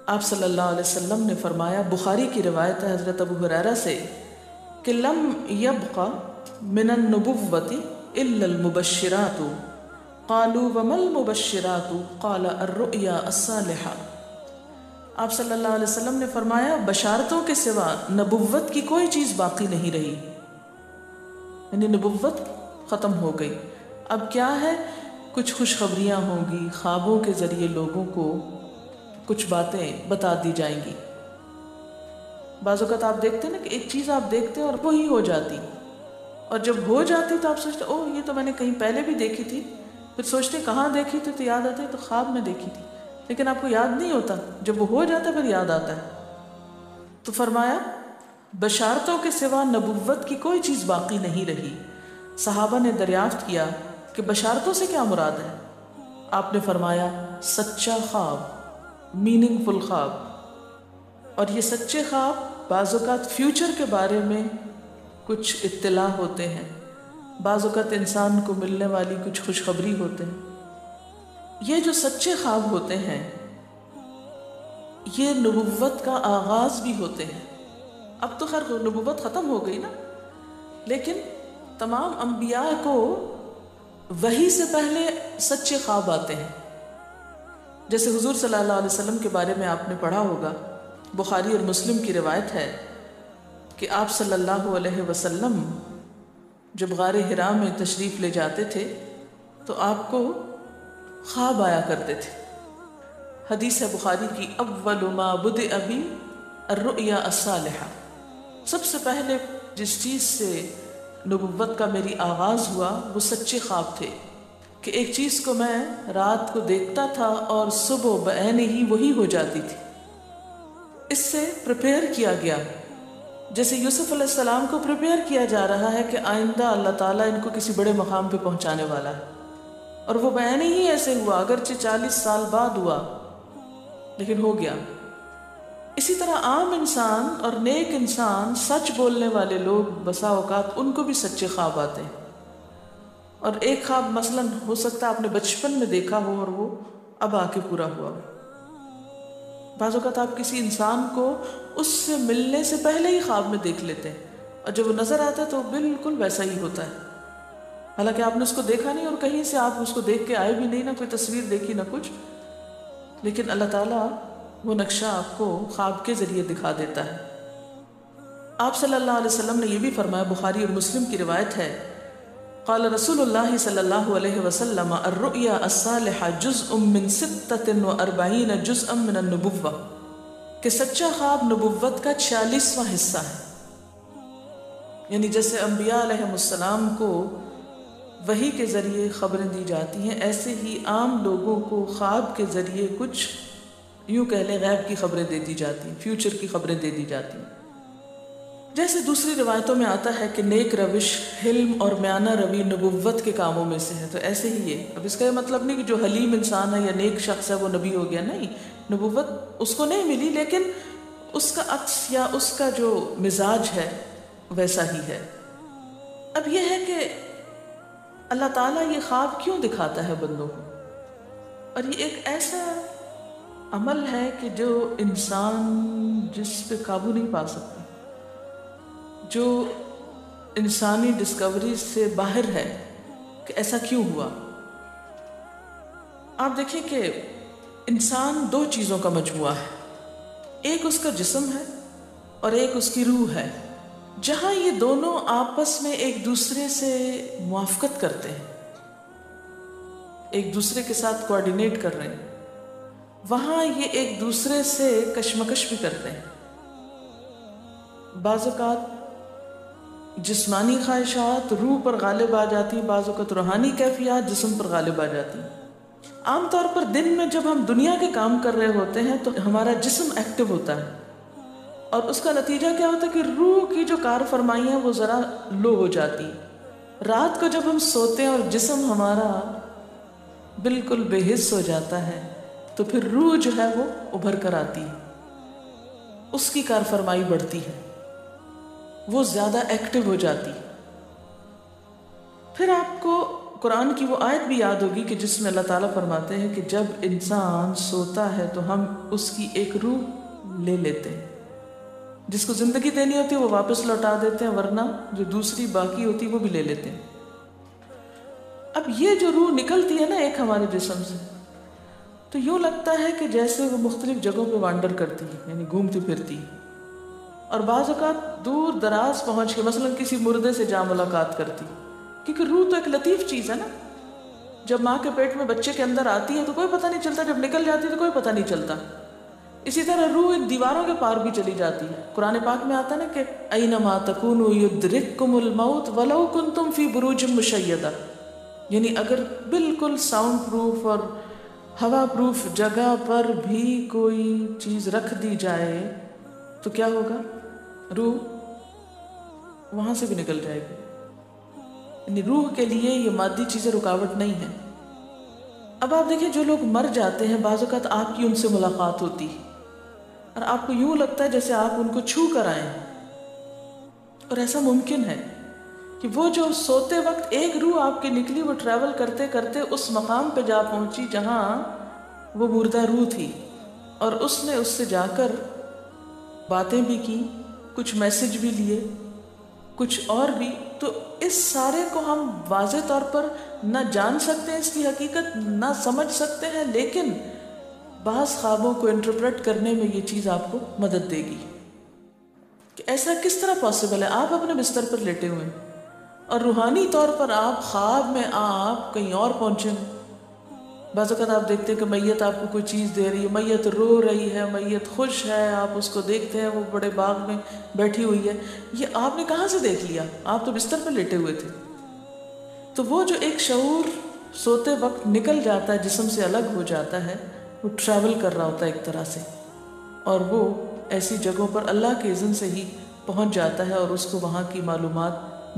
آپ صلی اللہ علیہ وسلم نے فرمایا، بخاری کی روایت ہے حضرت ابو ہریرہ سے، کہ لم یبق من النبوۃ الا المبشرات قالوا وما المبشرات قال الرؤیا الصالحہ۔ آپ صلی اللہ علیہ وسلم نے فرمایا، بشارتوں کے سوا نبوت کی کوئی چیز باقی نہیں رہی، یعنی نبوت ختم ہو گئی۔ اب کیا ہے؟ کچھ خوشخبریاں ہوں گی، خوابوں کے ذریعے لوگوں کو کچھ باتیں بتا دی جائیں گی۔ بعض اوقات آپ دیکھتے ہیں نا کہ ایک چیز آپ دیکھتے ہیں اور وہی ہو جاتی، اور جب ہو جاتی تو آپ سوچتے اوہ یہ تو میں نے کہیں پہلے بھی دیکھی تھی، پھر سوچتے کہاں دیکھی تھی تو یاد آتا ہے تو خواب میں دیکھی تھی، لیکن آپ کو یاد نہیں ہوتا، جب وہ ہو جاتا ہے پھر یاد آتا ہے۔ تو فرمایا بشارتوں کے سوا نبوت کی کوئی چیز باقی نہیں رہی۔ صحابہ نے دریافت کیا کہ بشارتوں سے کیا مراد ہے؟ آپ نے فرمایا سچا خواب، میننگ فل خواب۔ اور یہ سچے خواب بعض اوقات فیوچر کے بارے میں کچھ اطلاع ہوتے ہیں، بعض اوقات انسان کو ملنے والی کچھ خوشخبری ہوتے ہیں۔ یہ جو سچے خواب ہوتے ہیں یہ نبوت کا آغاز بھی ہوتے ہیں۔ اب تو خیر نبوت ختم ہو گئی نا، لیکن تمام انبیاء کو وحی سے پہلے سچے خواب آتے ہیں۔ جیسے حضور صلی اللہ علیہ وسلم کے بارے میں آپ نے پڑھا ہوگا، بخاری اور مسلم کی روایت ہے کہ آپ صلی اللہ علیہ وسلم جب غار حرا میں تشریف لے جاتے تھے تو آپ کو خواب آیا کرتے تھے۔ حدیث ہے بخاری کی، اول ما بدأ بی الرؤیا الصالحہ، سب سے پہلے جس چیز سے نبوت کا میری آغاز ہوا وہ سچے خواب تھے، کہ ایک چیز کو میں رات کو دیکھتا تھا اور صبح بعین ہی وہی ہو جاتی تھی۔ اس سے پریپیئر کیا گیا، جیسے یوسف علیہ السلام کو پریپیئر کیا جا رہا ہے کہ آئندہ اللہ تعالیٰ ان کو کسی بڑے مقام پہ پہنچانے والا ہے، اور وہ بعین ہی ایسے ہوا، اگرچہ 40 سال بعد ہوا لیکن ہو گیا۔ اسی طرح عام انسان اور نیک انسان، سچ بولنے والے لوگ، بسا اوقات ان کو بھی سچے خواب آتے ہیں، اور ایک خواب مثلاً ہو سکتا ہے آپ نے بچپن میں دیکھا ہو اور وہ اب آ کے پورا ہوا ہو۔ بعض اوقات آپ کسی انسان کو اس سے ملنے سے پہلے ہی خواب میں دیکھ لیتے ہیں، اور جب وہ نظر آتا ہے تو بالکل ویسا ہی ہوتا ہے، حالانکہ آپ نے اس کو دیکھا نہیں، اور کہیں سے آپ اس کو دیکھ کے آئے بھی نہیں، نہ کوئی تصویر دیکھی نہ کچھ، لیکن اللہ تعالیٰ وہ نقشہ آپ کو خواب کے ذریعے دکھا دیتا ہے۔ آپ صلی اللہ علیہ وسلم نے یہ بھی فرمایا، بخاری اور مسلم کی روایت ہے، قال رسول اللہ صلی اللہ علیہ وسلم الرؤیا الصالحہ جزء من 46 جزءا من النبوہ، کہ سچا خواب نبوت کا 46واں حصہ ہے۔ یعنی جیسے انبیاء علیہ السلام کو وحی کے ذریعے خبریں دی جاتی ہیں، ایسے ہی عام لوگوں کو خواب کے ذریعے کچھ یوں کہہ لیں غیب کی خبریں دے دی جاتی ہیں، فیوچر کی خبریں دے دی جاتی ہیں۔ جیسے دوسری روایتوں میں آتا ہے کہ نیک روش، حلم اور میانہ روی نبوت کے کاموں میں سے ہے، تو ایسے ہی یہ، اب اس کا یہ مطلب نہیں کہ جو حلیم انسان ہے یا نیک شخص ہے وہ نبی ہو گیا، نہیں، نبوت اس کو نہیں ملی، لیکن اس کا عکس یا اس کا جو مزاج ہے ویسا ہی ہے۔ اب یہ ہے کہ اللہ تعالیٰ یہ خواب کیوں دکھاتا ہے بندوں کو، اور یہ ایک ایسا عمل ہے کہ جو انسان جس پہ قابو نہیں پا سکتا، جو انسانی ڈسکوری سے باہر ہے کہ ایسا کیوں ہوا۔ آپ دیکھیں کہ انسان دو چیزوں کا مجموعہ ہے، ایک اس کا جسم ہے اور ایک اس کی روح ہے۔ جہاں یہ دونوں آپس میں ایک دوسرے سے موافقت کرتے ہیں، ایک دوسرے کے ساتھ کوآرڈینیٹ کر رہے ہیں، وہاں یہ ایک دوسرے سے کشمکش بھی کرتے ہیں۔ بعض اوقات جسمانی خواہشات روح پر غالب آ جاتی ہیں، بعض اوقات روحانی کیفیات جسم پر غالب آ جاتی ہیں۔ عام طور پر دن میں جب ہم دنیا کے کام کر رہے ہوتے ہیں تو ہمارا جسم ایکٹیو ہوتا ہے، اور اس کا نتیجہ کیا ہوتا ہے کہ روح کی جو کار فرمائی ہے وہ ذرا لو ہو جاتی ہے۔ رات کو جب ہم سوتے ہیں اور جسم ہمارا بالکل بے حس ہو جاتا ہے تو پھر روح جو ہے وہ ابھر کر آتی ہے، اس کی کار فرمائی بڑھتی ہے، وہ زیادہ ایکٹیو ہو جاتی۔ پھر آپ کو قرآن کی وہ آیت بھی یاد ہوگی کہ جس میں اللہ تعالیٰ فرماتے ہیں کہ جب انسان سوتا ہے تو ہم اس کی ایک روح لے لیتے ہیں، جس کو زندگی دینی ہوتی ہے وہ واپس لوٹا دیتے ہیں، ورنہ جو دوسری باقی ہوتی ہے وہ بھی لے لیتے ہیں۔ اب یہ جو روح نکلتی ہے نا ایک ہمارے جسم سے، تو یوں لگتا ہے کہ جیسے وہ مختلف جگہوں پہ وانڈر کرتی ہے، یعنی گھومتی پھرتی، اور بعض اوقات دور دراز پہنچ کے مثلا کسی مردے سے جا ملاقات کرتی، کیونکہ روح تو ایک لطیف چیز ہے نا۔ جب ماں کے پیٹ میں بچے کے اندر آتی ہے تو کوئی پتہ نہیں چلتا، جب نکل جاتی ہے تو کوئی پتہ نہیں چلتا۔ اسی طرح روح ان دیواروں کے پار بھی چلی جاتی ہے۔ قرآن پاک میں آتا ہے نا کہ اینما تکونوا یدرککم الموت ولو کنتم فی بروج مشیدہ، یعنی اگر بالکل ساؤنڈ پروف اور ہوا پروف جگہ پر بھی کوئی چیز رکھ دی جائے تو کیا ہوگا؟ روح وہاں سے بھی نکل جائے گی۔ یعنی روح کے لیے یہ مادی چیزیں رکاوٹ نہیں ہے۔ اب آپ دیکھیں جو لوگ مر جاتے ہیں بعض اوقات آپ کی ان سے ملاقات ہوتی ہے اور آپ کو یوں لگتا ہے جیسے آپ ان کو چھو کر آئے ہیں، اور ایسا ممکن ہے کہ وہ جو سوتے وقت ایک روح آپ کی نکلی، وہ ٹریول کرتے کرتے اس مقام پہ جا پہنچی جہاں وہ مردہ روح تھی، اور اس نے اس سے جا کر باتیں بھی کی، کچھ میسج بھی لیے، کچھ اور بھی۔ تو اس سارے کو ہم واضح طور پر نہ جان سکتے ہیں، اس کی حقیقت نہ سمجھ سکتے ہیں، لیکن بعض خوابوں کو انٹرپریٹ کرنے میں یہ چیز آپ کو مدد دے گی کہ ایسا کس طرح پاسبل ہے۔ آپ اپنے بستر پر لیٹے ہوئے ہیں اور روحانی طور پر آپ خواب میں آپ کہیں اور پہنچے ہیں۔ بعض اوقات آپ دیکھتے ہیں کہ میت آپ کو کوئی چیز دے رہی ہے، میت رو رہی ہے، میت خوش ہے، آپ اس کو دیکھتے ہیں وہ بڑے باغ میں بیٹھی ہوئی ہے۔ یہ آپ نے کہاں سے دیکھ لیا؟ آپ تو بستر پر لیٹے ہوئے تھے۔ تو وہ جو ایک شعور سوتے وقت نکل جاتا ہے، جسم سے الگ ہو جاتا ہے، وہ ٹریول کر رہا ہوتا ہے ایک طرح سے، اور وہ ایسی جگہوں پر اللہ کے اذن سے ہی پہنچ جاتا ہے اور اس کو وہاں کی معلومات